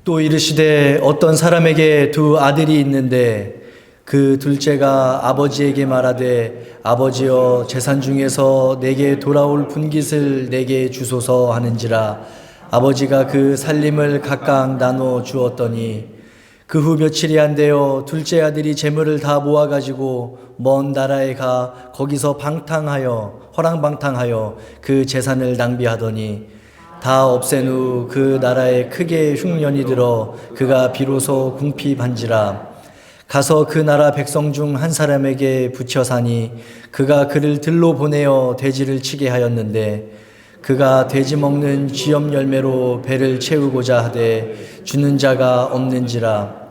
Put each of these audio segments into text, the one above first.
또 이르시되 어떤 사람에게 두 아들이 있는데 그 둘째가 아버지에게 말하되 아버지여 재산 중에서 내게 돌아올 분깃을 내게 주소서 하는지라 아버지가 그 살림을 각각 나눠 주었더니 그 후 며칠이 안 되어 둘째 아들이 재물을 다 모아가지고 먼 나라에 가 거기서 허랑방탕하여 그 재산을 낭비하더니 다 없앤 후 그 나라에 크게 흉년이 들어 그가 비로소 궁핍한지라 가서 그 나라 백성 중 한 사람에게 붙여 사니 그가 그를 들로 보내어 돼지를 치게 하였는데 그가 돼지 먹는 쥐염 열매로 배를 채우고자 하되 주는 자가 없는지라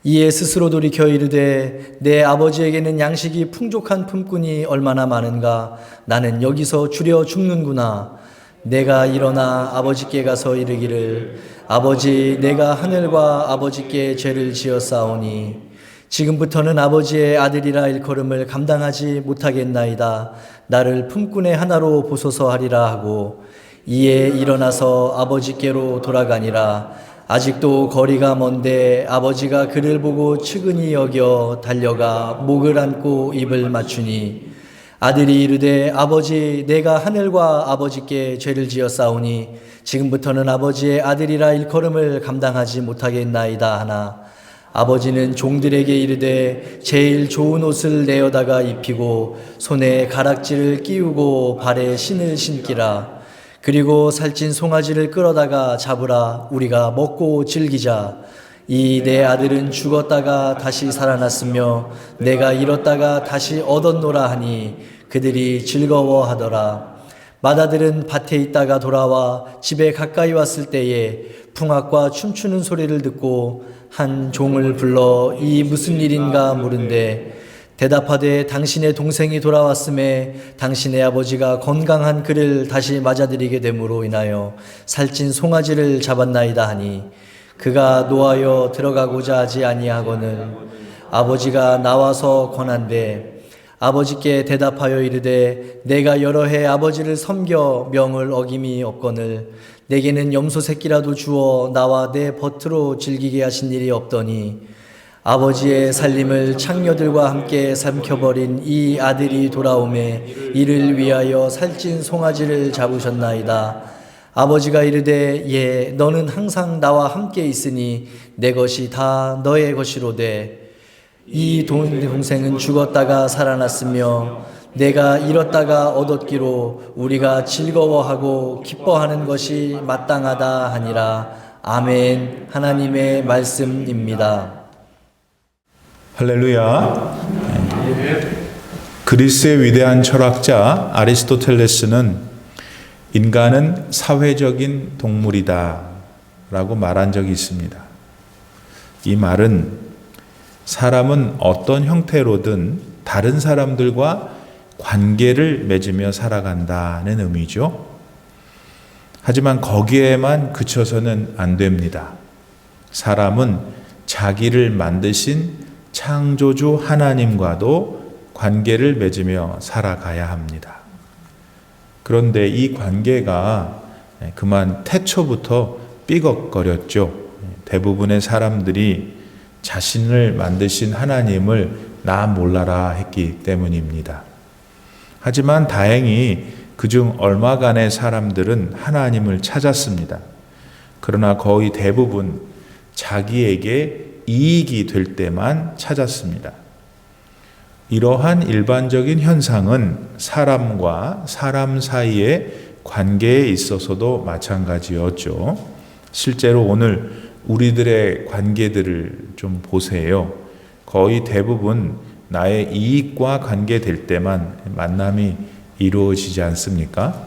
이에 스스로 돌이켜 이르되 내 아버지에게는 양식이 풍족한 품꾼이 얼마나 많은가 나는 여기서 주려 죽는구나 내가 일어나 아버지께 가서 이르기를 아버지 내가 하늘과 아버지께 죄를 지었사오니 지금부터는 아버지의 아들이라 일컬음을 감당하지 못하겠나이다. 나를 품꾼의 하나로 보소서 하리라 하고 이에 일어나서 아버지께로 돌아가니라. 아직도 거리가 먼데 아버지가 그를 보고 측은히 여겨 달려가 목을 안고 입을 맞추니 아들이 이르되 아버지 내가 하늘과 아버지께 죄를 지었사오니 지금부터는 아버지의 아들이라 일컬음을 감당하지 못하겠나이다 하나 아버지는 종들에게 이르되 제일 좋은 옷을 내어다가 입히고 손에 가락지를 끼우고 발에 신을 신기라. 그리고 살찐 송아지를 끌어다가 잡으라. 우리가 먹고 즐기자. 이 내 아들은 죽었다가 다시 살아났으며 내가 잃었다가 다시 얻었노라 하니 그들이 즐거워하더라. 맏아들은 밭에 있다가 돌아와 집에 가까이 왔을 때에 풍악과 춤추는 소리를 듣고 한 종을 불러 이 무슨 일인가 물은데 대답하되 당신의 동생이 돌아왔음에 당신의 아버지가 건강한 그를 다시 맞아들이게 됨으로 인하여 살찐 송아지를 잡았나이다 하니 그가 노하여 들어가고자 하지 아니하거늘 아버지가 나와서 권한대 아버지께 대답하여 이르되 내가 여러 해 아버지를 섬겨 명을 어김이 없거늘 내게는 염소 새끼라도 주어 나와 내 벗으로 즐기게 하신 일이 없더니 아버지의 살림을 창녀들과 함께 삼켜버린 이 아들이 돌아오매 이를 위하여 살찐 송아지를 잡으셨나이다. 아버지가 이르되 예 너는 항상 나와 함께 있으니 내 것이 다 너의 것이로되 이 동생은 죽었다가 살아났으며 내가 잃었다가 얻었기로 우리가 즐거워하고 기뻐하는 것이 마땅하다 하니라. 아멘. 하나님의 말씀입니다. 할렐루야. 그리스의 위대한 철학자 아리스토텔레스는 인간은 사회적인 동물이다 라고 말한 적이 있습니다. 이 말은 사람은 어떤 형태로든 다른 사람들과 관계를 맺으며 살아간다는 의미죠. 하지만 거기에만 그쳐서는 안 됩니다. 사람은 자기를 만드신 창조주 하나님과도 관계를 맺으며 살아가야 합니다. 그런데 이 관계가 그만 태초부터 삐걱거렸죠. 대부분의 사람들이 자신을 만드신 하나님을 나 몰라라 했기 때문입니다. 하지만 다행히 그중 얼마간의 사람들은 하나님을 찾았습니다. 그러나 거의 대부분 자기에게 이익이 될 때만 찾았습니다. 이러한 일반적인 현상은 사람과 사람 사이의 관계에 있어서도 마찬가지였죠. 실제로 오늘 우리들의 관계들을 좀 보세요. 거의 대부분 나의 이익과 관계될 때만 만남이 이루어지지 않습니까?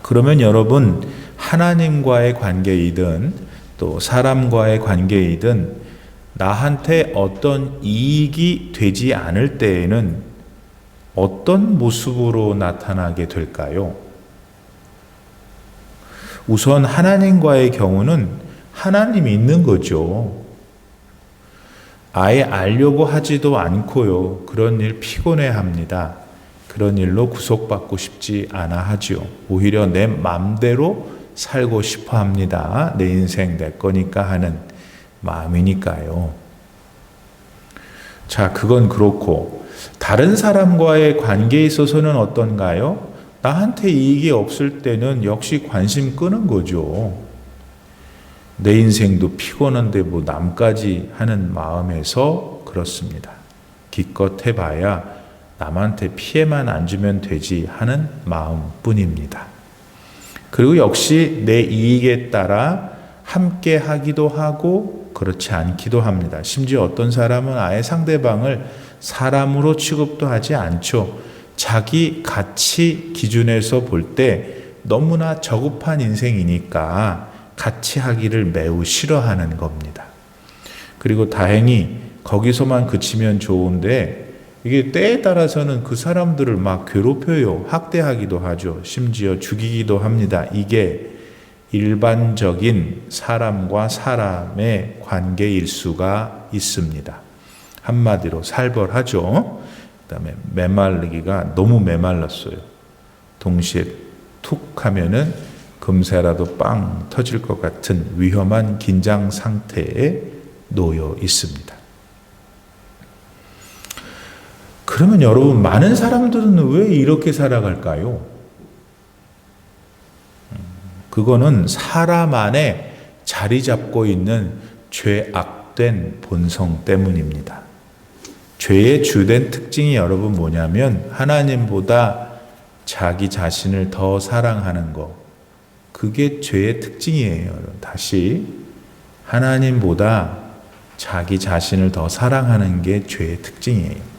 그러면 여러분, 하나님과의 관계이든 또 사람과의 관계이든 나한테 어떤 이익이 되지 않을 때에는 어떤 모습으로 나타나게 될까요? 우선 하나님과의 경우는 하나님이 있는 거죠. 아예 알려고 하지도 않고요. 그런 일 피곤해합니다. 그런 일로 구속받고 싶지 않아 하죠. 오히려 내 맘대로 살고 싶어 합니다. 내 인생 내 거니까 하는 마음이니까요. 자, 그건 그렇고 다른 사람과의 관계에 있어서는 어떤가요? 나한테 이익이 없을 때는 역시 관심 끄는 거죠. 내 인생도 피곤한데 뭐 남까지 하는 마음에서 그렇습니다. 기껏 해봐야 남한테 피해만 안 주면 되지 하는 마음뿐입니다. 그리고 역시 내 이익에 따라 함께 하기도 하고 그렇지 않기도 합니다. 심지어 어떤 사람은 아예 상대방을 사람으로 취급도 하지 않죠. 자기 가치 기준에서 볼 때 너무나 저급한 인생이니까 같이 하기를 매우 싫어하는 겁니다. 그리고 다행히 거기서만 그치면 좋은데 이게 때에 따라서는 그 사람들을 막 괴롭혀요. 학대하기도 하죠. 심지어 죽이기도 합니다. 이게 일반적인 사람과 사람의 관계일 수가 있습니다. 한마디로 살벌하죠. 그다음에 메말르기가 너무 메말랐어요. 동시에 툭 하면은 금세라도 빵 터질 것 같은 위험한 긴장 상태에 놓여 있습니다. 그러면 여러분, 많은 사람들은 왜 이렇게 살아갈까요? 그거는 사람 안에 자리 잡고 있는 죄악된 본성 때문입니다. 죄의 주된 특징이 여러분 뭐냐면 하나님보다 자기 자신을 더 사랑하는 거. 그게 죄의 특징이에요. 다시 하나님보다 자기 자신을 더 사랑하는 게 죄의 특징이에요.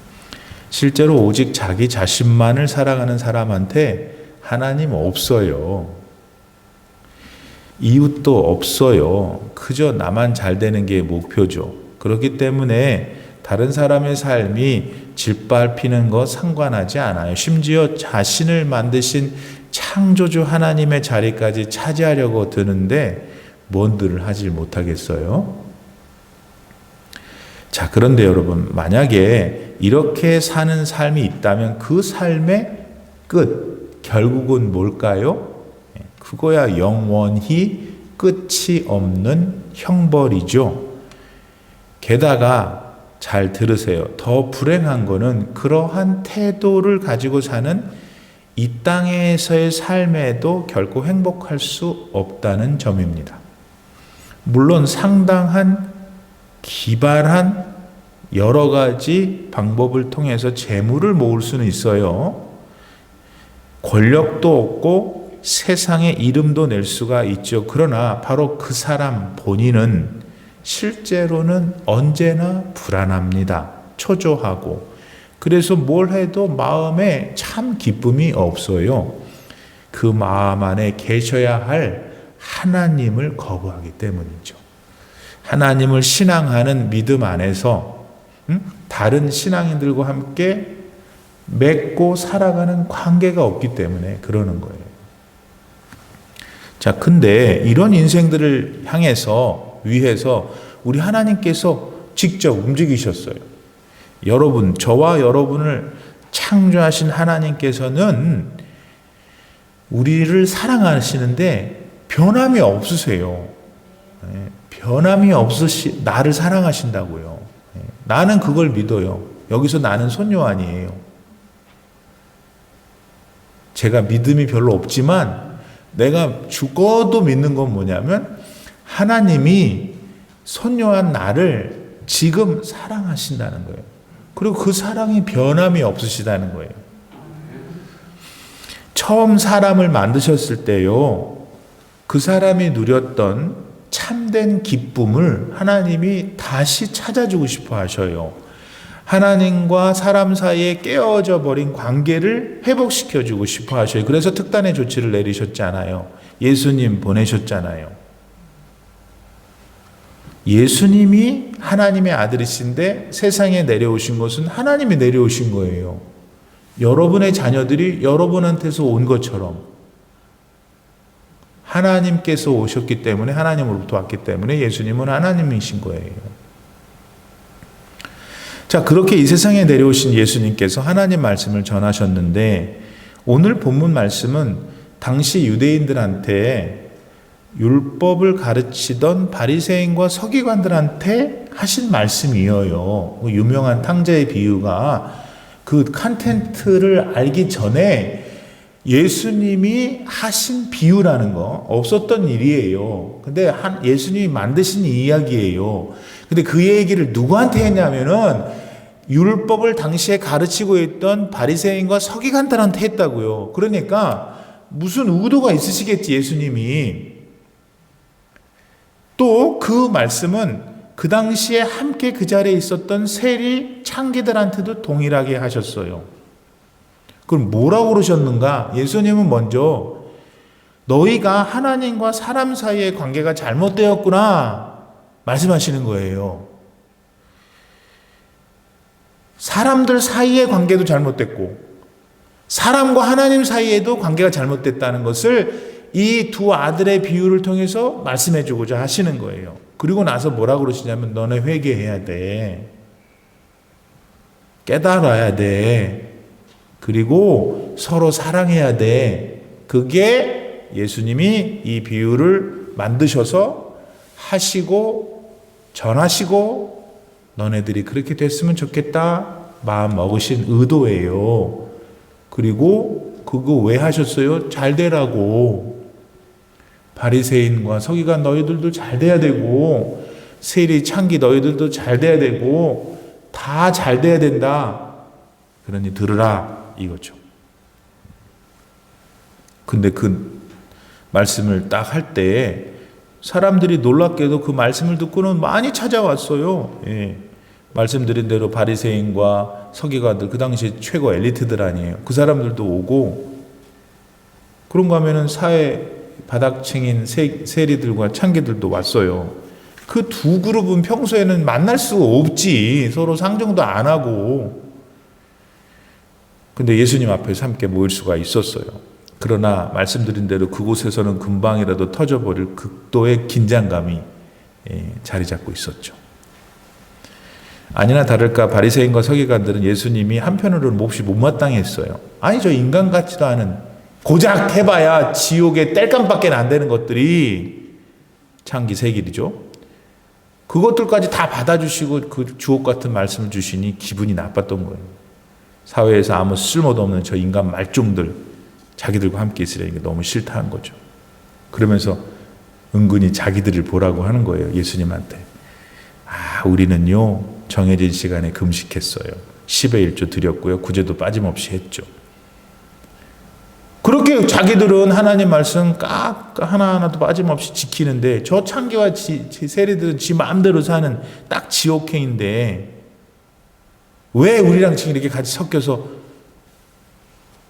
실제로 오직 자기 자신만을 사랑하는 사람한테 하나님 없어요. 이웃도 없어요. 그저 나만 잘 되는 게 목표죠. 그렇기 때문에 다른 사람의 삶이 짓밟히는 거 상관하지 않아요. 심지어 자신을 만드신 창조주 하나님의 자리까지 차지하려고 드는데 뭔들을 하질 못하겠어요? 자, 그런데 여러분, 만약에 이렇게 사는 삶이 있다면 그 삶의 끝, 결국은 뭘까요? 그거야 영원히 끝이 없는 형벌이죠. 게다가 잘 들으세요. 더 불행한 거는 그러한 태도를 가지고 사는 이 땅에서의 삶에도 결코 행복할 수 없다는 점입니다. 물론 상당한 기발한 여러 가지 방법을 통해서 재물을 모을 수는 있어요. 권력도 얻고 세상에 이름도 낼 수가 있죠. 그러나 바로 그 사람 본인은 실제로는 언제나 불안합니다. 초조하고. 그래서 뭘 해도 마음에 참 기쁨이 없어요. 그 마음 안에 계셔야 할 하나님을 거부하기 때문이죠. 하나님을 신앙하는 믿음 안에서 다른 신앙인들과 함께 맺고 살아가는 관계가 없기 때문에 그러는 거예요. 자, 근데 이런 인생들을 위해서 우리 하나님께서 직접 움직이셨어요. 여러분, 저와 여러분을 창조하신 하나님께서는 우리를 사랑하시는데 변함이 없으세요. 변함이 없으시 나를 사랑하신다고요. 나는 그걸 믿어요. 여기서 나는 손요한이에요. 제가 믿음이 별로 없지만 내가 죽어도 믿는 건 뭐냐면 하나님이 손요한 나를 지금 사랑하신다는 거예요. 그리고 그 사랑이 변함이 없으시다는 거예요. 처음 사람을 만드셨을 때요, 그 사람이 누렸던 참된 기쁨을 하나님이 다시 찾아주고 싶어 하셔요. 하나님과 사람 사이에 깨어져 버린 관계를 회복시켜주고 싶어 하셔요. 그래서 특단의 조치를 내리셨잖아요. 예수님 보내셨잖아요. 예수님이 하나님의 아들이신데 세상에 내려오신 것은 하나님이 내려오신 거예요. 여러분의 자녀들이 여러분한테서 온 것처럼 하나님께서 오셨기 때문에, 하나님으로부터 왔기 때문에 예수님은 하나님이신 거예요. 자, 그렇게 이 세상에 내려오신 예수님께서 하나님 말씀을 전하셨는데 오늘 본문 말씀은 당시 유대인들한테 율법을 가르치던 바리새인과 서기관들한테 하신 말씀이에요. 유명한 탕자의 비유가 그 컨텐츠를 알기 전에 예수님이 하신 비유라는 거 없었던 일이에요. 근데 예수님이 만드신 이야기예요. 근데 그 얘기를 누구한테 했냐면은 율법을 당시에 가르치고 있던 바리새인과 서기관들한테 했다고요. 그러니까 무슨 의도가 있으시겠지, 예수님이. 또 그 말씀은 그 당시에 함께 그 자리에 있었던 세리 창기들한테도 동일하게 하셨어요. 그럼 뭐라고 그러셨는가? 예수님은 먼저 너희가 하나님과 사람 사이의 관계가 잘못되었구나 말씀하시는 거예요. 사람들 사이의 관계도 잘못됐고 사람과 하나님 사이에도 관계가 잘못됐다는 것을 이 두 아들의 비유를 통해서 말씀해 주고자 하시는 거예요. 그리고 나서 뭐라고 그러시냐면 너네 회개해야 돼. 깨달아야 돼. 그리고 서로 사랑해야 돼. 그게 예수님이 이 비유를 만드셔서 하시고 전하시고 너네들이 그렇게 됐으면 좋겠다 마음 먹으신 의도예요. 그리고 그거 왜 하셨어요? 잘 되라고. 바리새인과 서기관 너희들도 잘 돼야 되고 세리 창기 너희들도 잘 돼야 되고 다 잘 돼야 된다. 그러니 들으라 이거죠. 근데 그 말씀을 딱 할 때 사람들이 놀랍게도 그 말씀을 듣고는 많이 찾아왔어요. 예. 말씀드린 대로 바리새인과 서기관들 그 당시 최고 엘리트들 아니에요. 그 사람들도 오고 그런가 하면은 사회 바닥층인 세리들과 창기들도 왔어요. 그 두 그룹은 평소에는 만날 수가 없지. 서로 상종도 안 하고. 근데 예수님 앞에서 함께 모일 수가 있었어요. 그러나 말씀드린 대로 그곳에서는 금방이라도 터져버릴 극도의 긴장감이 자리 잡고 있었죠. 아니나 다를까 바리새인과 서기관들은 예수님이 한편으로는 몹시 못마땅했어요. 아니 저 인간 같지도 않은 고작 해봐야 지옥의 땔감밖에 안 되는 것들이 창기 세길이죠. 그것들까지 다 받아주시고 그 주옥 같은 말씀을 주시니 기분이 나빴던 거예요. 사회에서 아무 쓸모도 없는 저 인간 말종들 자기들과 함께 있으려는 게 너무 싫다는 거죠. 그러면서 은근히 자기들을 보라고 하는 거예요. 예수님한테. 우리는요 정해진 시간에 금식했어요. 10의 1조 드렸고요. 구제도 빠짐없이 했죠. 그렇게 자기들은 하나님 말씀 하나하나도 빠짐없이 지키는데 저 창기와 세리들은 지 마음대로 사는 딱 지옥행인데 왜 우리랑 지금 이렇게 같이 섞여서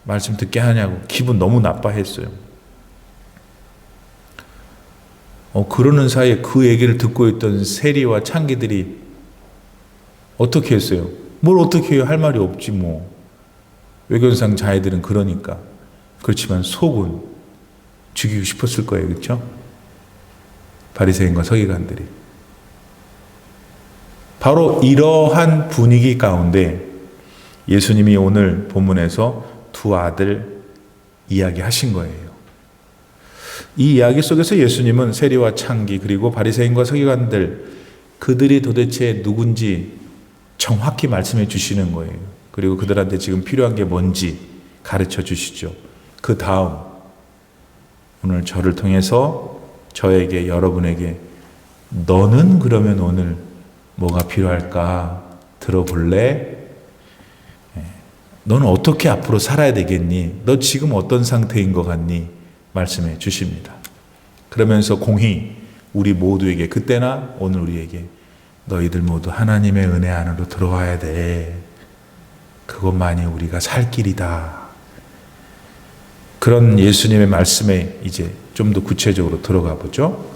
말씀 듣게 하냐고 기분 너무 나빠했어요. 그러는 사이에 그 얘기를 듣고 있던 세리와 창기들이 어떻게 했어요? 뭘 어떻게 해요? 할 말이 없지 뭐. 외견상 자애들은 그러니까. 그렇지만 속은 죽이고 싶었을 거예요. 그렇죠? 바리새인과 서기관들이. 바로 이러한 분위기 가운데 예수님이 오늘 본문에서 두 아들 이야기하신 거예요. 이 이야기 속에서 예수님은 세리와 창기 그리고 바리새인과 서기관들 그들이 도대체 누군지 정확히 말씀해 주시는 거예요. 그리고 그들한테 지금 필요한 게 뭔지 가르쳐 주시죠. 그 다음 오늘 저를 통해서 저에게 여러분에게 너는 그러면 오늘 뭐가 필요할까 들어볼래? 너는 어떻게 앞으로 살아야 되겠니? 너 지금 어떤 상태인 것 같니? 말씀해 주십니다. 그러면서 공히 우리 모두에게 그때나 오늘 우리에게 너희들 모두 하나님의 은혜 안으로 들어와야 돼. 그것만이 우리가 살 길이다. 그런 예수님의 말씀에 이제 좀 더 구체적으로 들어가 보죠.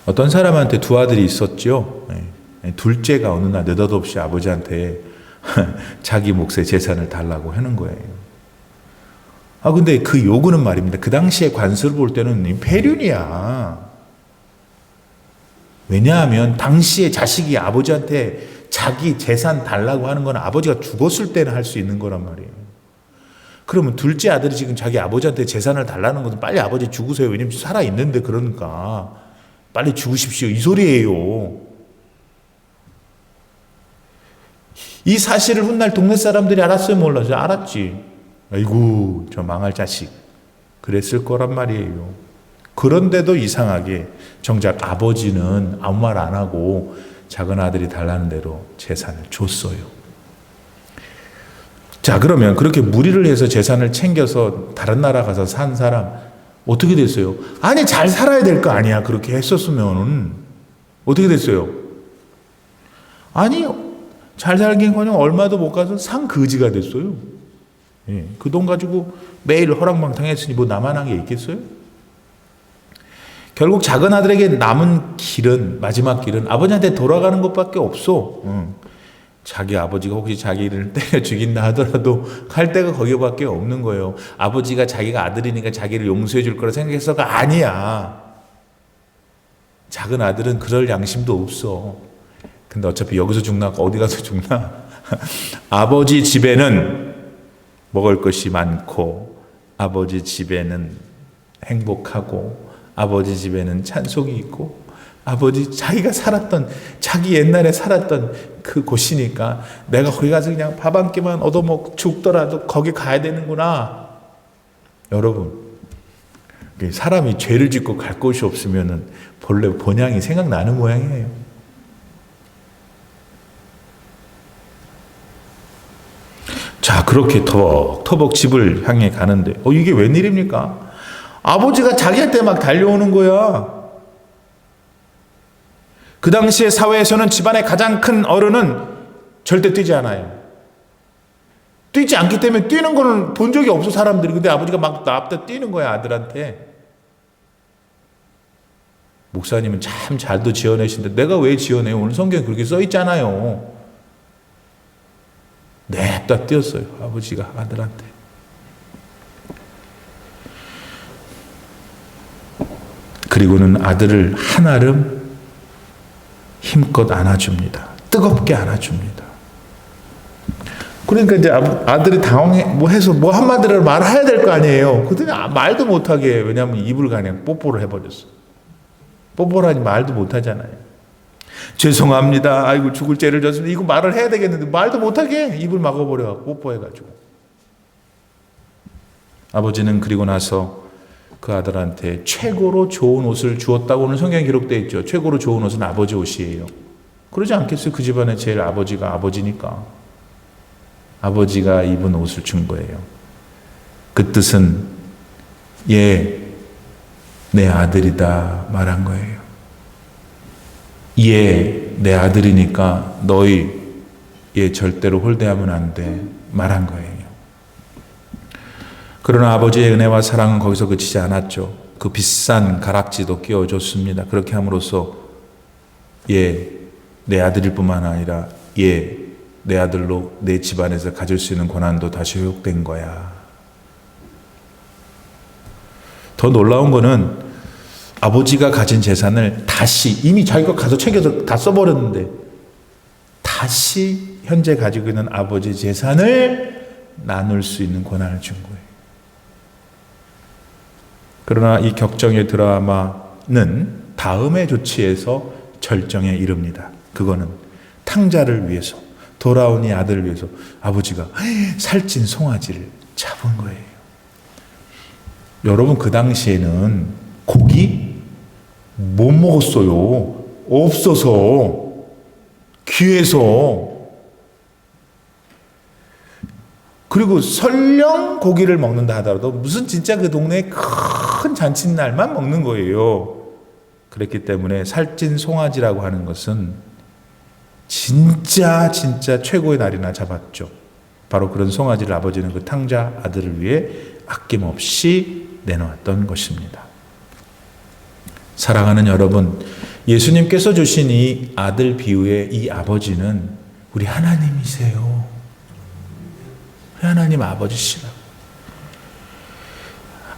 어떤 사람한테 두 아들이 있었죠. 둘째가 어느 날 느닷없이 아버지한테 자기 몫의 재산을 달라고 하는 거예요. 근데 그 요구는 말입니다. 그 당시에 관습을 볼 때는 폐륜이야. 왜냐하면 당시에 자식이 아버지한테 자기 재산 달라고 하는 건 아버지가 죽었을 때는 할 수 있는 거란 말이에요. 그러면 둘째 아들이 지금 자기 아버지한테 재산을 달라는 것은 빨리 아버지 죽으세요. 왜냐면 살아있는데 그러니까. 빨리 죽으십시오. 이 소리예요. 이 사실을 훗날 동네 사람들이 알았어요? 몰랐어요? 알았지. 아이고 저 망할 자식. 그랬을 거란 말이에요. 그런데도 이상하게 정작 아버지는 아무 말 안 하고 작은 아들이 달라는 대로 재산을 줬어요. 자, 그러면 그렇게 무리를 해서 재산을 챙겨서 다른 나라 가서 산 사람 어떻게 됐어요? 아니 잘 살아야 될 거 아니야. 그렇게 했었으면 어떻게 됐어요? 아니 잘 살긴커녕 얼마도 못 가서 상거지가 됐어요. 예, 그 돈 가지고 매일 허랑방탕했으니 뭐 나만한 게 있겠어요? 결국 작은 아들에게 남은 길은, 마지막 길은 아버지한테 돌아가는 것밖에 없어. 자기 아버지가 혹시 자기를 때려 죽인다 하더라도 갈 데가 거기밖에 없는 거예요. 아버지가 자기가 아들이니까 자기를 용서해 줄 거라 생각해서가 아니야. 작은 아들은 그럴 양심도 없어. 근데 어차피 여기서 죽나 어디 가서 죽나 아버지 집에는 먹을 것이 많고 아버지 집에는 행복하고 아버지 집에는 찬송이 있고 아버지 자기가 살았던 자기 옛날에 살았던 그 곳이니까 내가 거기 가서 그냥 밥 한 끼만 얻어먹고 죽더라도 거기 가야 되는구나. 여러분 사람이 죄를 짓고 갈 곳이 없으면은 본래 본향이 생각나는 모양이에요. 자, 그렇게 터벅터벅 집을 향해 가는데 이게 웬일입니까? 아버지가 자기한테 막 달려오는 거야. 그 당시의 사회에서는 집안의 가장 큰 어른은 절대 뛰지 않아요. 뛰지 않기 때문에 뛰는 거는 본 적이 없어 사람들이. 근데 아버지가 막 앞다 뛰는 거야 아들한테. 목사님은 참 잘도 지어내신데 내가 왜 지어내요? 오늘 성경에 그렇게 써 있잖아요. 냅다 뛰었어요 아버지가 아들한테. 그리고는 아들을 한아름 힘껏 안아줍니다. 뜨겁게 안아줍니다. 그러니까 이제 아들이 당황해 해서 한마디로 말해야 될 거 아니에요. 그랬더니 말도 못하게 왜냐하면 입을 그냥 뽀뽀를 해버렸어. 뽀뽀라니 말도 못하잖아요. 죄송합니다. 아이고 죽을 죄를 졌습니다. 이거 말을 해야 되겠는데 말도 못하게 입을 막아버려갖고 뽀뽀해가지고. 아버지는 그리고 나서 그 아들한테 최고로 좋은 옷을 주었다고 오늘 성경에 기록되어 있죠. 최고로 좋은 옷은 아버지 옷이에요. 그러지 않겠어요? 그 집안에 제일 아버지가 아버지니까. 아버지가 입은 옷을 준 거예요. 그 뜻은 얘 내 아들이다 말한 거예요. 얘 내 아들이니까 너희 얘 절대로 홀대하면 안 돼 말한 거예요. 그러나 아버지의 은혜와 사랑은 거기서 그치지 않았죠. 그 비싼 가락지도 끼워줬습니다. 그렇게 함으로써 얘 내 아들일 뿐만 아니라 얘 내 아들로 내 집안에서 가질 수 있는 권한도 다시 회복된 거야. 더 놀라운 거는 아버지가 가진 재산을 다시 이미 자기가 가서 챙겨서 다 써버렸는데 다시 현재 가지고 있는 아버지 재산을 나눌 수 있는 권한을 준 거예요. 그러나 이 격정의 드라마는 다음의 조치에서 절정에 이릅니다. 그거는 탕자를 위해서 돌아온 이 아들을 위해서 아버지가 살찐 송아지를 잡은 거예요. 여러분 그 당시에는 고기 못 먹었어요. 없어서 귀해서. 그리고 설령 고기를 먹는다 하더라도 무슨 진짜 그 동네에 큰 잔칫날만 먹는 거예요. 그랬기 때문에 살찐 송아지라고 하는 것은 진짜 최고의 날이나 잡았죠. 바로 그런 송아지를 아버지는 그 탕자 아들을 위해 아낌없이 내놓았던 것입니다. 사랑하는 여러분, 예수님께서 주신 이 아들 비유의 이 아버지는 우리 하나님이세요. 하나님 아버지시라고.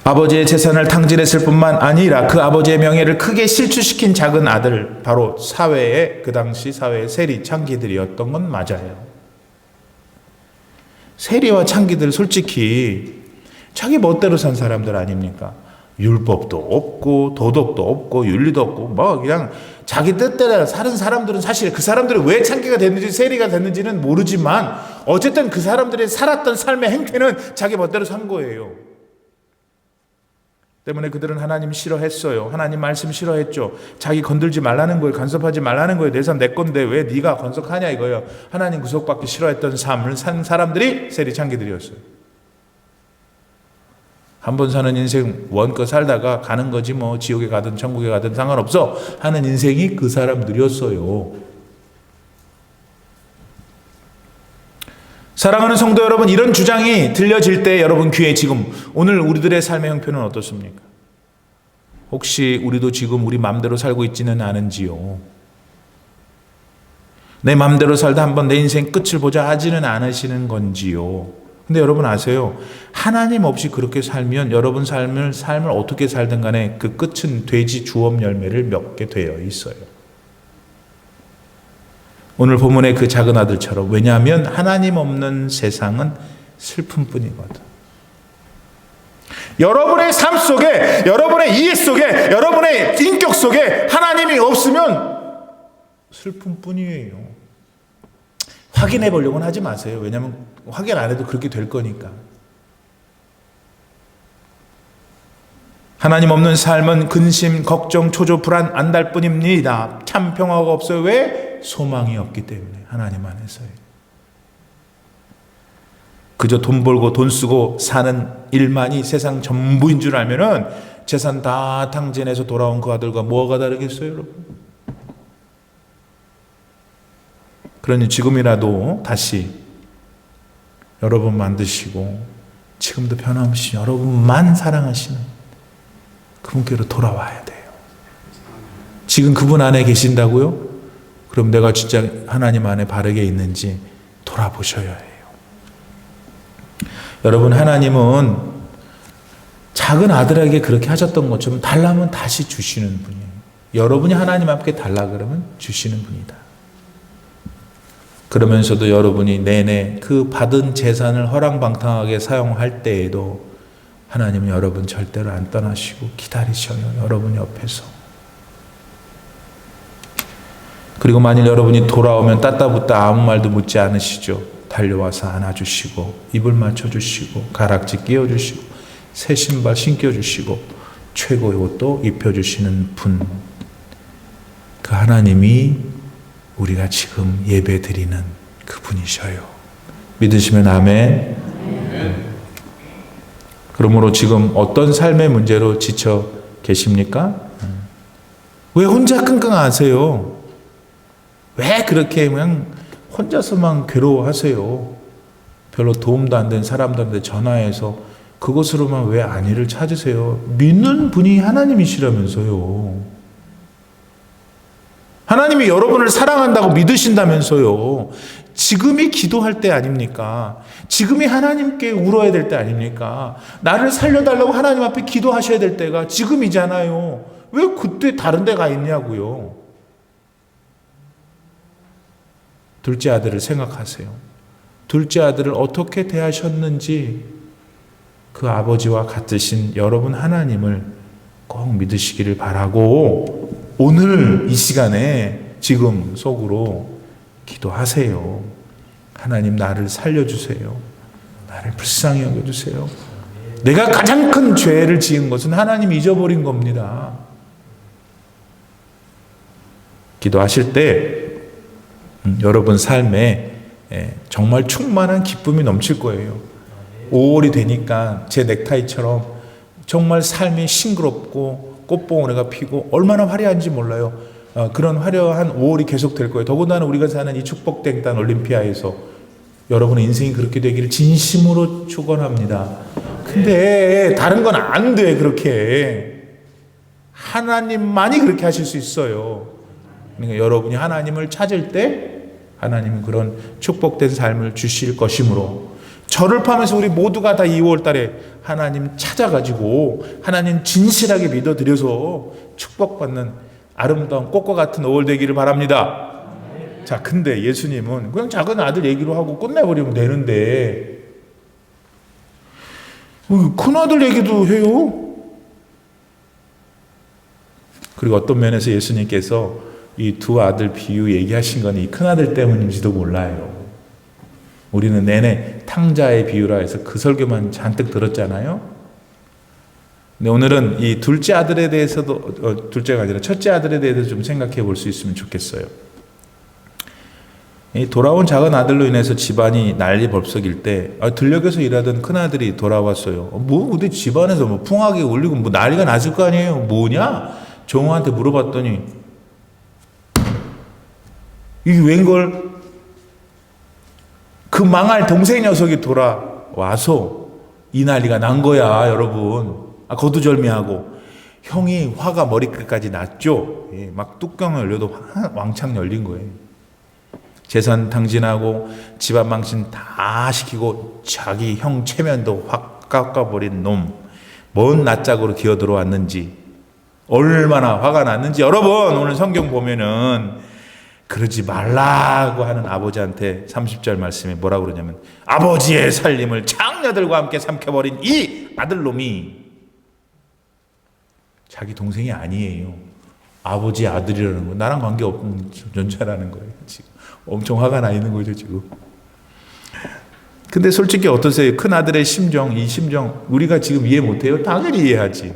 아버지의 재산을 탕진했을 뿐만 아니라 그 아버지의 명예를 크게 실추시킨 작은 아들, 바로 사회의 그 당시 사회의 세리 창기들이었던 건 맞아요. 세리와 창기들 솔직히 자기 멋대로 산 사람들 아닙니까? 율법도 없고 도덕도 없고 윤리도 없고 뭐 그냥 자기 뜻대로 사는 사람들은 사실 그 사람들이 왜 창기가 됐는지 세리가 됐는지는 모르지만 어쨌든 그 사람들이 살았던 삶의 행태는 자기 멋대로 산 거예요. 때문에 그들은 하나님 싫어했어요. 하나님 말씀 싫어했죠. 자기 건들지 말라는 거예요. 간섭하지 말라는 거예요. 내 삶 내 건데 왜 네가 건석하냐 이거예요. 하나님 구속받기 싫어했던 삶을 산 사람들이 세리 창기들이었어요. 한 번 사는 인생 원껏 살다가 가는 거지 뭐 지옥에 가든 천국에 가든 상관없어 하는 인생이 그 사람들이었어요. 사랑하는 성도 여러분, 이런 주장이 들려질 때 여러분 귀에 지금 오늘 우리들의 삶의 형편은 어떻습니까? 혹시 우리도 지금 우리 마음대로 살고 있지는 않은지요? 내 마음대로 살다 한번 내 인생 끝을 보자 하지는 않으시는 건지요? 근데 여러분 아세요? 하나님 없이 그렇게 살면 여러분 삶을 어떻게 살든 간에 그 끝은 돼지 주업 열매를 맺게 되어 있어요. 오늘 본문의 그 작은 아들처럼. 왜냐하면 하나님 없는 세상은 슬픔뿐이거든. 여러분의 삶 속에, 여러분의 이해 속에, 여러분의 인격 속에 하나님이 없으면 슬픔뿐이에요. 확인해 보려고는 하지 마세요. 왜냐하면 확인 안 해도 그렇게 될 거니까. 하나님 없는 삶은 근심, 걱정, 초조, 불안, 안달 뿐입니다. 참 평화가 없어요. 왜? 소망이 없기 때문에. 하나님 안에서요. 그저 돈 벌고 돈 쓰고 사는 일만이 세상 전부인 줄 알면은 재산 다 탕진해서 돌아온 그 아들과 뭐가 다르겠어요, 여러분? 그러니 지금이라도 다시 여러분 만드시고 지금도 변함없이 여러분만 사랑하시는 그분께로 돌아와야 돼요. 지금 그분 안에 계신다고요? 그럼 내가 진짜 하나님 안에 바르게 있는지 돌아보셔야 해요. 여러분, 하나님은 작은 아들에게 그렇게 하셨던 것처럼 달라면 다시 주시는 분이에요. 여러분이 하나님 앞에 달라 그러면 주시는 분이다. 그러면서도 여러분이 내내 그 받은 재산을 허랑방탕하게 사용할 때에도 하나님은 여러분 절대로 안 떠나시고 기다리셔요. 여러분 옆에서. 그리고 만일 여러분이 돌아오면 따따붙다 아무 말도 묻지 않으시죠. 달려와서 안아주시고 입을 맞춰주시고 가락지 끼워주시고 새 신발 신겨주시고 최고의 옷도 입혀주시는 분. 그 하나님이 우리가 지금 예배 드리는 그분이셔요. 믿으시면 아멘. 그러므로 지금 어떤 삶의 문제로 지쳐 계십니까? 왜 혼자 끙끙하세요? 왜 그렇게 그냥 혼자서만 괴로워하세요? 별로 도움도 안 된 사람들한테 전화해서 그것으로만 왜 안위를 찾으세요? 믿는 분이 하나님이시라면서요. 하나님이 여러분을 사랑한다고 믿으신다면서요. 지금이 기도할 때 아닙니까? 지금이 하나님께 울어야 될 때 아닙니까? 나를 살려달라고 하나님 앞에 기도하셔야 될 때가 지금이잖아요. 왜 그때 다른 데 가 있냐고요. 둘째 아들을 생각하세요. 둘째 아들을 어떻게 대하셨는지 그 아버지와 같으신 여러분 하나님을 꼭 믿으시기를 바라고 오늘 이 시간에 지금 속으로 기도하세요. 하나님 나를 살려주세요. 나를 불쌍히 여겨주세요. 내가 가장 큰 죄를 지은 것은 하나님 잊어버린 겁니다. 기도하실 때 여러분 삶에 정말 충만한 기쁨이 넘칠 거예요. 5월이 되니까 제 넥타이처럼 정말 삶이 싱그럽고 꽃봉오리가 피고 얼마나 화려한지 몰라요. 그런 화려한 5월이 계속 될 거예요. 더군다나 우리가 사는 이 축복된 땅 올림피아에서 여러분의 인생이 그렇게 되기를 진심으로 축원합니다. 근데 다른 건 안 돼. 그렇게 하나님만이 그렇게 하실 수 있어요. 그러니까 여러분이 하나님을 찾을 때 하나님은 그런 축복된 삶을 주실 것이므로 저를 포함해서 우리 모두가 다 2월 달에 하나님 찾아가지고 하나님 진실하게 믿어드려서 축복받는 아름다운 꽃과 같은 5월 되기를 바랍니다. 자, 근데 예수님은 그냥 작은 아들 얘기로 하고 끝내버리면 되는데 큰아들 얘기도 해요. 그리고 어떤 면에서 예수님께서 이 두 아들 비유 얘기하신 건 이 큰아들 때문인지도 몰라요. 우리는 내내 탕자의 비유라 해서 그 설교만 잔뜩 들었잖아요. 근데 오늘은 이 둘째 아들에 대해서도, 둘째가 아니라 첫째 아들에 대해서 좀 생각해 볼 수 있으면 좋겠어요. 이 돌아온 작은 아들로 인해서 집안이 난리벌썩일 때 들녘에서 일하던 큰 아들이 돌아왔어요. 근데 집안에서 풍악이 울리고 난리가 났을 거 아니에요. 뭐냐? 종한테 물어봤더니 이게 웬걸? 그 망할 동생 녀석이 돌아와서 이 난리가 난 거야, 여러분. 거두절미하고 형이 화가 머리끝까지 났죠. 막 뚜껑을 열려도 왕창 열린 거예요. 재산 탕진하고 집안 망신 다 시키고 자기 형 체면도 확 깎아버린 놈, 뭔 낯짝으로 기어 들어왔는지 얼마나 화가 났는지 여러분 오늘 성경 보면은 그러지 말라고 하는 아버지한테 30절 말씀에 뭐라고 그러냐면 아버지의 살림을 장녀들과 함께 삼켜버린 이 아들놈이 자기 동생이 아니에요. 아버지의 아들이라는 거 나랑 관계없는 존재라는 거예요. 지금 엄청 화가 나 있는 거죠 지금. 근데 솔직히 어떠세요? 큰 아들의 심정, 이 심정 우리가 지금 이해 못해요? 당연히 이해하지.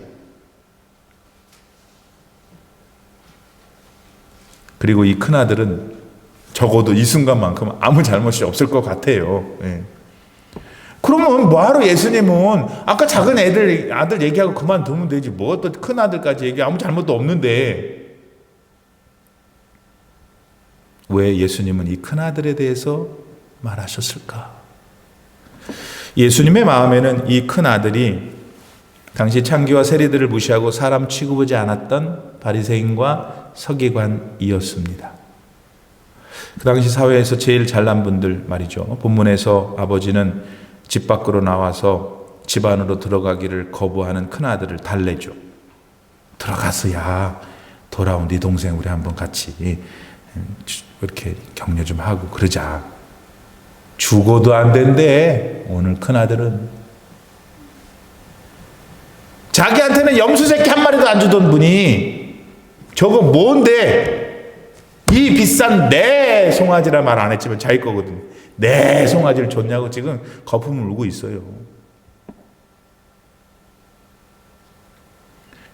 그리고 이 큰 아들은 적어도 이 순간만큼 아무 잘못이 없을 것 같아요. 그러면 뭐하러 예수님은 아까 작은 아들 얘기하고 그만두면 되지 뭐 또 큰 아들까지 얘기 아무 잘못도 없는데 왜 예수님은 이 큰 아들에 대해서 말하셨을까? 예수님의 마음에는 이 큰 아들이 당시 창기와 세리들을 무시하고 사람 취급하지 않았던 바리새인과 서기관이었습니다. 그 당시 사회에서 제일 잘난 분들 말이죠. 본문에서 아버지는 집 밖으로 나와서 집 안으로 들어가기를 거부하는 큰아들을 달래죠. 들어가서 야 돌아온 네 동생 우리 한번 같이 이렇게 격려 좀 하고 그러자. 죽어도 안 된대. 오늘 큰아들은 자기한테는 염소 새끼 한 마리도 안 주던 분이 저거 뭔데 이 비싼 내 송아지라 말 안 했지만 자기 거거든. 내 송아지를 줬냐고 지금 거품을 울고 있어요.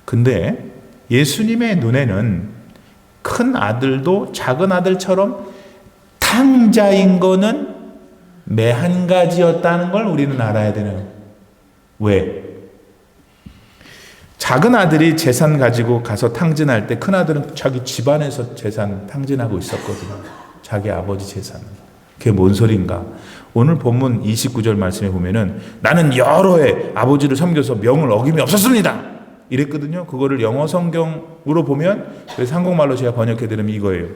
근데 예수님의 눈에는 큰 아들도 작은 아들처럼 탕자인 거는 매 한 가지였다는 걸 우리는 알아야 되는. 왜? 작은 아들이 재산 가지고 가서 탕진할 때 큰 아들은 자기 집안에서 재산 탕진하고 있었거든요. 자기 아버지 재산을. 그게 뭔 소린가? 오늘 본문 29절 말씀에 보면은 나는 여러 해 아버지를 섬겨서 명을 어김이 없었습니다. 이랬거든요. 그거를 영어 성경으로 보면 그래서 한국말로 제가 번역해드리면 이거예요.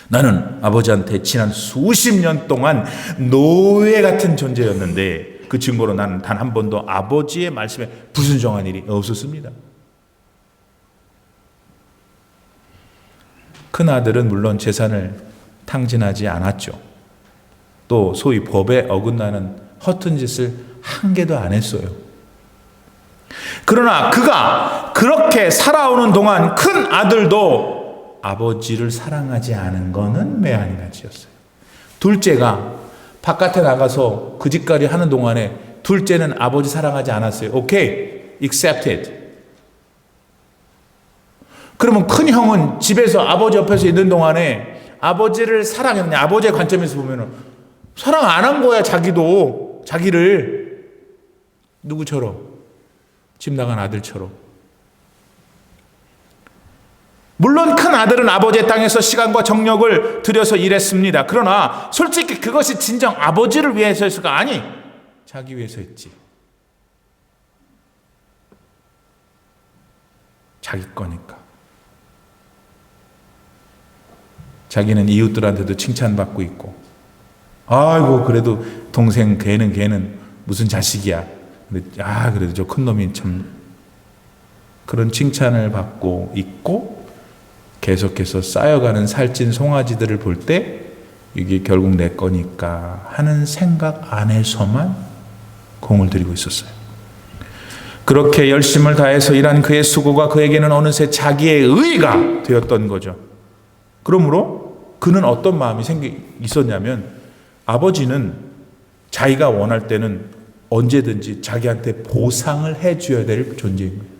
나는 아버지한테 지난 수십 년 동안 노예 같은 존재였는데 그 증거로 나는 단 한 번도 아버지의 말씀에 불순종한 일이 없었습니다. 큰 아들은 물론 재산을 탕진하지 않았죠. 또 소위 법에 어긋나는 허튼 짓을 한 개도 안 했어요. 그러나 그가 그렇게 살아오는 동안 큰 아들도 아버지를 사랑하지 않은 것은 매 한 가지였어요. 둘째가 바깥에 나가서 그 짓거리 하는 동안에 둘째는 아버지 사랑하지 않았어요. 오케이, accepted. 그러면 큰 형은 집에서 아버지 옆에서 있는 동안에 아버지를 사랑했느냐? 아버지의 관점에서 보면은 사랑 안 한 거야. 자기도 자기를 누구처럼? 집 나간 아들처럼. 물론 큰 아들은 아버지의 땅에서 시간과 정력을 들여서 일했습니다. 그러나 솔직히 그것이 진정 아버지를 위해서였을까? 아니, 자기 위해서 했지. 자기 거니까. 자기는 이웃들한테도 칭찬받고 있고, 아이고 그래도 동생 걔는 무슨 자식이야. 근데 그래도 저 큰 놈이 참 그런 칭찬을 받고 있고 계속해서 쌓여가는 살찐 송아지들을 볼 때 이게 결국 내 거니까 하는 생각 안에서만 공을 들이고 있었어요. 그렇게 열심을 다해서 일한 그의 수고가 그에게는 어느새 자기의 의가 되었던 거죠. 그러므로 그는 어떤 마음이 있었냐면, 아버지는 자기가 원할 때는 언제든지 자기한테 보상을 해줘야 될 존재인 거예요.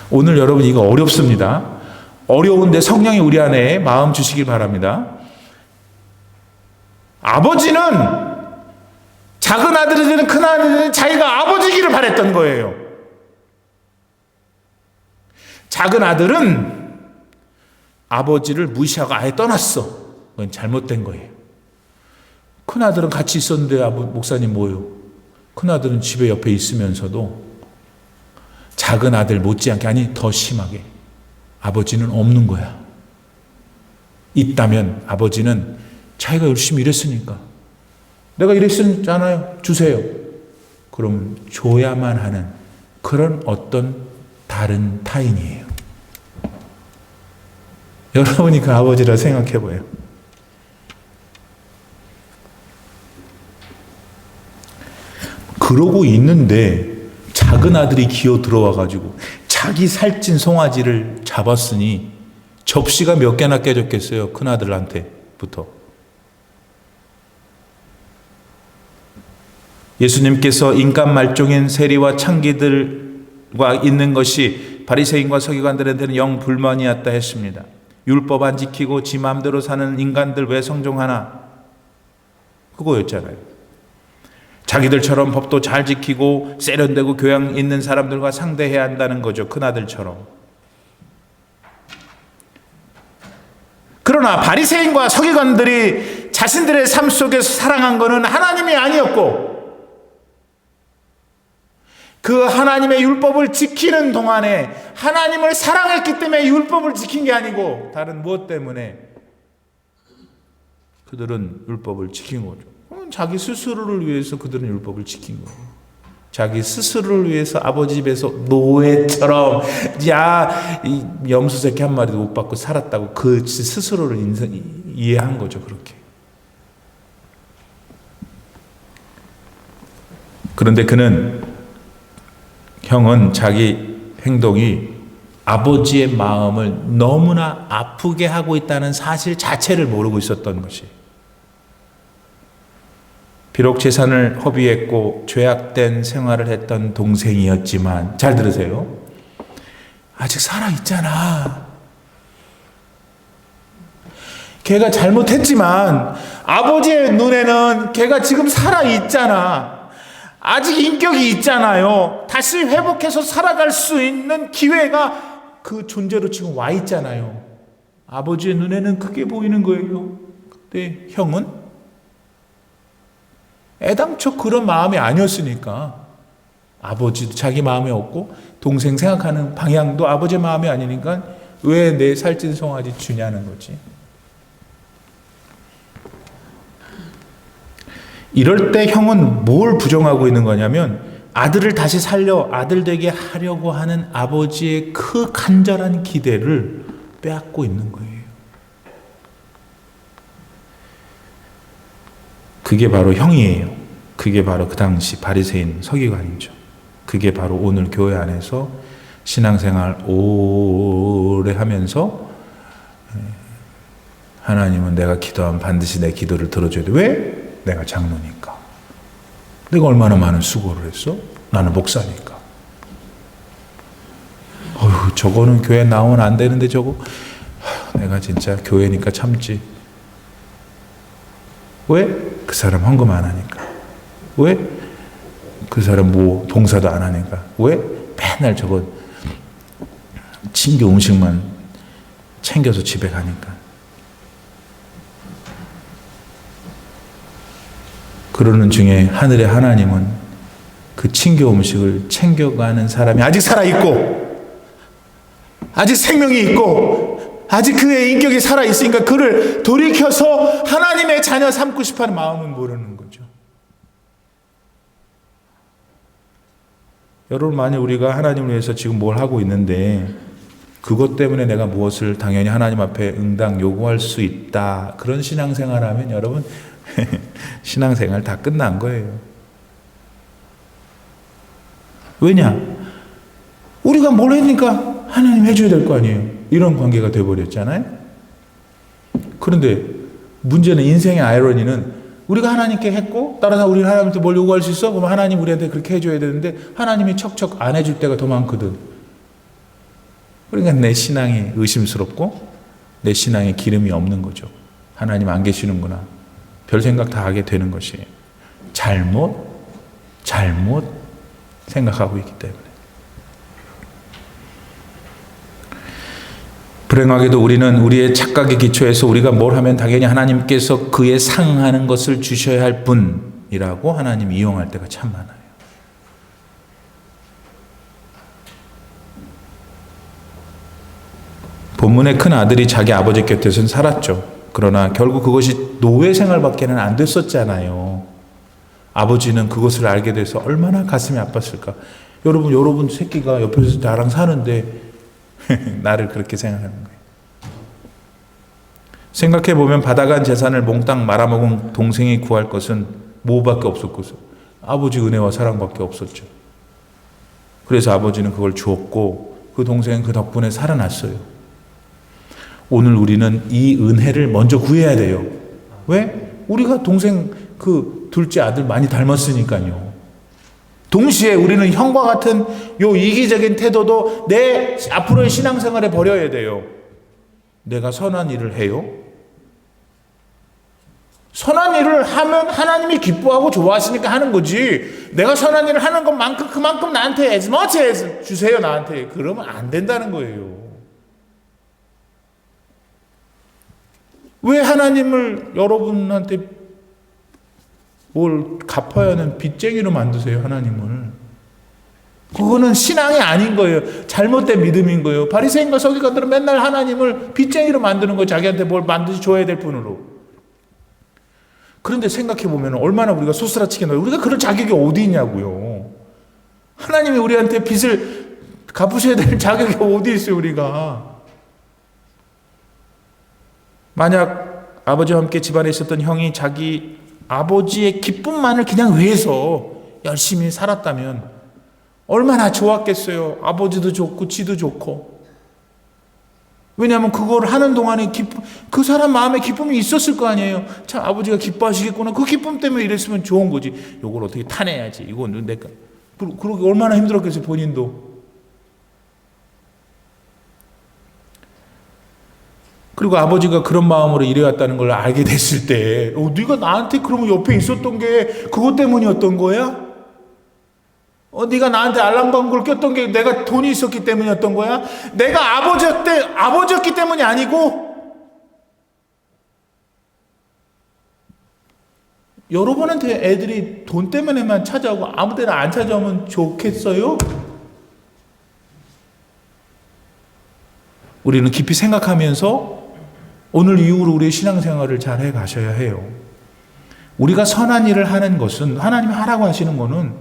오늘 여러분 이거 어렵습니다. 어려운데 성령이 우리 안에 마음 주시길 바랍니다. 아버지는 작은 아들이든 큰 아들이든 자기가 아버지기를 바랬던 거예요. 작은 아들은 아버지를 무시하고 아예 떠났어. 그건 잘못된 거예요. 큰 아들은 같이 있었는데 목사님 뭐요? 큰 아들은 집에 옆에 있으면서도 작은 아들 못지않게, 아니 더 심하게 아버지는 없는 거야. 있다면 아버지는 자기가 열심히 일했으니까, 내가 일했잖아요, 주세요. 그럼 줘야만 하는 그런 어떤 다른 타인이에요. 여러분이 그 아버지라 생각해 보여요. 그러고 있는데 작은 아들이 기어 들어와 가지고 자기 살찐 송아지를 잡았으니 접시가 몇 개나 깨졌겠어요, 큰 아들한테부터. 예수님께서 인간 말종인 세리와 창기들과 있는 것이 바리새인과 서기관들한테는 영 불만이었다 했습니다. 율법 안 지키고 지 마음대로 사는 인간들 왜 성종하나? 그거였잖아요. 자기들처럼 법도 잘 지키고 세련되고 교양 있는 사람들과 상대해야 한다는 거죠, 큰아들처럼. 그러나 바리새인과 서기관들이 자신들의 삶 속에서 사랑한 것은 하나님이 아니었고, 그 하나님의 율법을 지키는 동안에 하나님을 사랑했기 때문에 율법을 지킨 게 아니고 다른 무엇 때문에 그들은 율법을 지킨 거죠. 자기 스스로를 위해서 그들은 율법을 지킨 거예요. 자기 스스로를 위해서 아버지 집에서 노예처럼 이 염소 새끼 한 마리도 못 받고 살았다고 그 스스로를 이해한 거죠. 그렇게. 그런데 형은 자기 행동이 아버지의 마음을 너무나 아프게 하고 있다는 사실 자체를 모르고 있었던 것이. 비록 재산을 허비했고 죄악된 생활을 했던 동생이었지만, 잘 들으세요, 아직 살아있잖아. 걔가 잘못했지만 아버지의 눈에는 걔가 지금 살아있잖아. 아직 인격이 있잖아요. 다시 회복해서 살아갈 수 있는 기회가 그 존재로 지금 와 있잖아요. 아버지의 눈에는 그게 보이는 거예요. 근데 형은 애당초 그런 마음이 아니었으니까, 아버지도 자기 마음이 없고 동생 생각하는 방향도 아버지의 마음이 아니니까 왜 내 살찐 송아지 주냐는 거지. 이럴 때 형은 뭘 부정하고 있는 거냐면, 아들을 다시 살려 아들 되게 하려고 하는 아버지의 그 간절한 기대를 빼앗고 있는 거예요. 그게 바로 형이에요. 그게 바로 그 당시 바리새인 서기관이죠. 그게 바로 오늘 교회 안에서 신앙생활 오래 하면서 하나님은 내가 기도하면 반드시 내 기도를 들어줘야 돼. 왜? 내가 장로니까. 내가 얼마나 많은 수고를 했어? 나는 목사니까. 저거는 교회 나오면 안 되는데 저거 내가 진짜 교회니까 참지. 왜? 그 사람 헌금 안 하니까. 왜? 그 사람 뭐 봉사도 안 하니까. 왜? 맨날 저거 친교 음식만 챙겨서 집에 가니까. 그러는 중에 하늘의 하나님은 그 친교 음식을 챙겨가는 사람이 아직 살아있고, 아직 생명이 있고, 아직 그의 인격이 살아있으니까 그를 돌이켜서 하나님의 자녀 삼고 싶어하는 마음은 모르는 거죠. 여러분, 만약 우리가 하나님을 위해서 지금 뭘 하고 있는데 그것 때문에 내가 무엇을 당연히 하나님 앞에 응당 요구할 수 있다, 그런 신앙생활하면 여러분 신앙생활 다 끝난 거예요. 왜냐? 우리가 뭘 했니까 하나님 해줘야 될 거 아니에요. 이런 관계가 돼버렸잖아요. 그런데 문제는, 인생의 아이러니는, 우리가 하나님께 했고 따라서 우리는 하나님한테 뭘 요구할 수 있어? 그럼 하나님 우리한테 그렇게 해줘야 되는데 하나님이 척척 안 해줄 때가 더 많거든. 그러니까 내 신앙이 의심스럽고 내 신앙에 기름이 없는 거죠. 하나님 안 계시는구나, 별 생각 다 하게 되는 것이에요. 잘못 생각하고 있기 때문에. 불행하게도 우리는 우리의 착각의 기초에서 우리가 뭘 하면 당연히 하나님께서 그에 상하는 것을 주셔야 할 분이라고 하나님 이용할 때가 참 많아요. 본문의 큰 아들이 자기 아버지 곁에서는 살았죠. 그러나 결국 그것이 노예 생활밖에는 안 됐었잖아요. 아버지는 그것을 알게 돼서 얼마나 가슴이 아팠을까. 여러분 새끼가 옆에서 나랑 사는데 나를 그렇게 생각하는 거예요. 생각해보면 받아간 재산을 몽땅 말아먹은 동생이 구할 것은 뭐밖에 없었고 아버지 은혜와 사랑밖에 없었죠. 그래서 아버지는 그걸 주었고 그 동생은 그 덕분에 살아났어요. 오늘 우리는 이 은혜를 먼저 구해야 돼요. 왜? 우리가 동생 그 둘째 아들 많이 닮았으니까요. 동시에 우리는 형과 같은 요 이기적인 태도도 내 앞으로의 신앙생활에 버려야 돼요. 내가 선한 일을 해요. 선한 일을 하면 하나님이 기뻐하고 좋아하시니까 하는 거지. 내가 선한 일을 하는 것만큼 그만큼 나한테 as much as 주세요, 나한테. 그러면 안 된다는 거예요. 왜 하나님을 여러분한테 뭘 갚아야 하는 빚쟁이로 만드세요, 하나님을? 그거는 신앙이 아닌 거예요. 잘못된 믿음인 거예요. 바리새인과 서기관들은 맨날 하나님을 빚쟁이로 만드는 거예요. 자기한테 뭘 만들어 줘야 될 분으로. 그런데 생각해 보면 얼마나 우리가 소스라치게 나요. 우리가 그럴 자격이 어디 있냐고요. 하나님이 우리한테 빚을 갚으셔야 될 자격이 어디 있어요, 우리가. 만약 아버지와 함께 집안에 있었던 형이 자기 아버지의 기쁨만을 그냥 위해서 열심히 살았다면 얼마나 좋았겠어요. 아버지도 좋고 지도 좋고. 왜냐하면 그걸 하는 동안에 그 사람 마음에 기쁨이 있었을 거 아니에요. 참 아버지가 기뻐하시겠구나. 그 기쁨 때문에 이랬으면 좋은 거지. 이걸 어떻게 타내야지. 이건 내가. 그러기 얼마나 힘들었겠어요, 본인도. 그리고 아버지가 그런 마음으로 일해왔다는 걸 알게 됐을 때 네가 나한테 그러면 옆에 있었던 게 그것 때문이었던 거야? 네가 나한테 알랑방구를 꼈던 게 내가 돈이 있었기 때문이었던 거야? 내가 아버지였기 때문이 아니고? 여러분한테 애들이 돈 때문에만 찾아오고 아무 데나 안 찾아오면 좋겠어요? 우리는 깊이 생각하면서 오늘 이후로 우리의 신앙생활을 잘 해가셔야 해요. 우리가 선한 일을 하는 것은, 하나님이 하라고 하시는 거는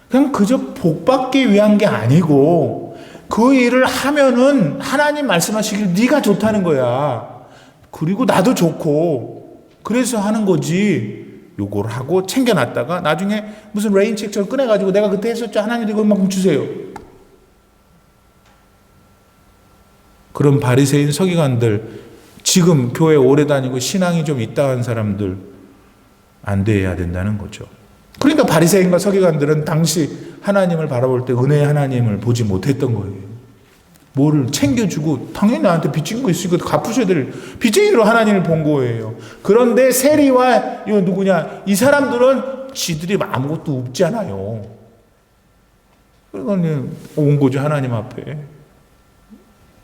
그냥 그저 복받기 위한 게 아니고 그 일을 하면은 하나님 말씀하시길 네가 좋다는 거야. 그리고 나도 좋고 그래서 하는 거지. 요걸 하고 챙겨놨다가 나중에 무슨 레인책처럼 꺼내가지고 내가 그때 했었죠. 하나님 이거 이만큼 주세요. 그런 바리새인 서기관들, 지금 교회 오래 다니고 신앙이 좀 있다한 사람들 안 돼야 된다는 거죠. 그러니까 바리새인과 서기관들은 당시 하나님을 바라볼 때 은혜의 하나님을 보지 못했던 거예요. 뭐를 챙겨주고 당연히 나한테 빚진 거 있으니까 갚으셔야 될 빚쟁이로 하나님을 본 거예요. 그런데 세리와 이 누구냐, 이 사람들은 지들이 아무것도 없잖아요. 그러니까 온 거죠, 하나님 앞에.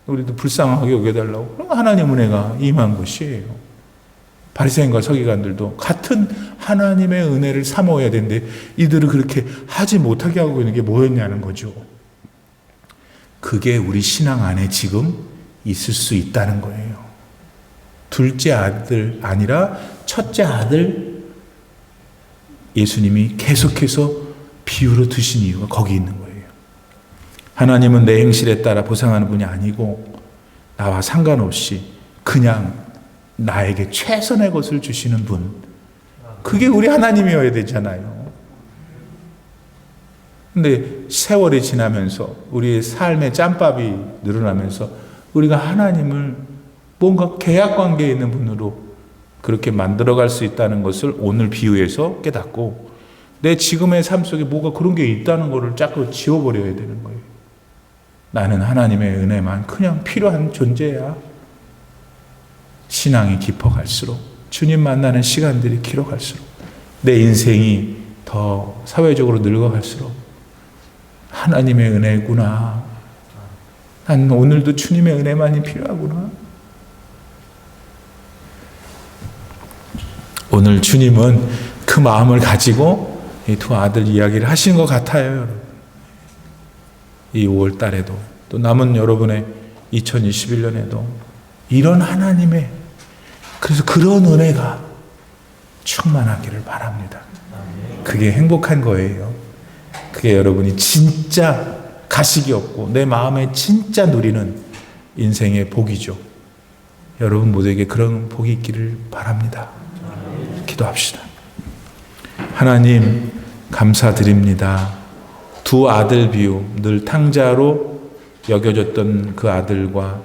우리도 불쌍하게 여겨달라고. 그럼 하나님 은혜가 임한 것이에요. 바리새인과 서기관들도 같은 하나님의 은혜를 사모해야 되는데 이들을 그렇게 하지 못하게 하고 있는 게 뭐였냐는 거죠. 그게 우리 신앙 안에 지금 있을 수 있다는 거예요. 둘째 아들 아니라 첫째 아들 예수님이 계속해서 비유로 드신 이유가 거기 있는 거예요. 하나님은 내 행실에 따라 보상하는 분이 아니고 나와 상관없이 그냥 나에게 최선의 것을 주시는 분. 그게 우리 하나님이어야 되잖아요. 근데 세월이 지나면서 우리의 삶의 짬밥이 늘어나면서 우리가 하나님을 뭔가 계약 관계에 있는 분으로 그렇게 만들어갈 수 있다는 것을 오늘 비유에서 깨닫고 내 지금의 삶 속에 뭐가 그런 게 있다는 것을 자꾸 지워버려야 되는 거예요. 나는 하나님의 은혜만 그냥 필요한 존재야. 신앙이 깊어갈수록 주님 만나는 시간들이 길어갈수록 내 인생이 더 사회적으로 늙어갈수록 하나님의 은혜구나. 난 오늘도 주님의 은혜만이 필요하구나. 오늘 주님은 그 마음을 가지고 이 두 아들 이야기를 하신 것 같아요, 여러분. 이 5월 달에도 또 남은 여러분의 2021년에도 이런 하나님의 그래서 그런 은혜가 충만하기를 바랍니다. 그게 행복한 거예요. 그게 여러분이 진짜 가식이 없고 내 마음에 진짜 누리는 인생의 복이죠. 여러분 모두에게 그런 복이 있기를 바랍니다. 기도합시다. 하나님 감사드립니다. 두 아들 비유, 늘 탕자로 여겨졌던 그 아들과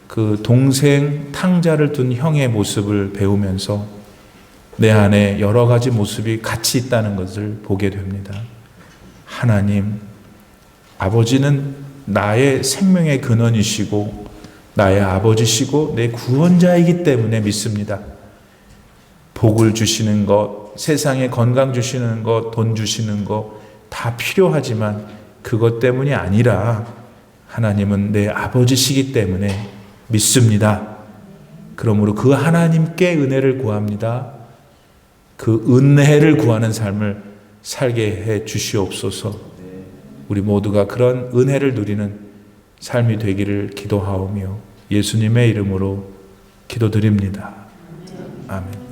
그 동생 탕자를 둔 형의 모습을 배우면서 내 안에 여러 가지 모습이 같이 있다는 것을 보게 됩니다. 하나님, 아버지는 나의 생명의 근원이시고 나의 아버지시고 내 구원자이기 때문에 믿습니다. 복을 주시는 것, 세상에 건강 주시는 것, 돈 주시는 것 다 필요하지만 그것 때문이 아니라 하나님은 내 아버지시기 때문에 믿습니다. 그러므로 그 하나님께 은혜를 구합니다. 그 은혜를 구하는 삶을 살게 해 주시옵소서. 우리 모두가 그런 은혜를 누리는 삶이 되기를 기도하오며 예수님의 이름으로 기도드립니다. 아멘.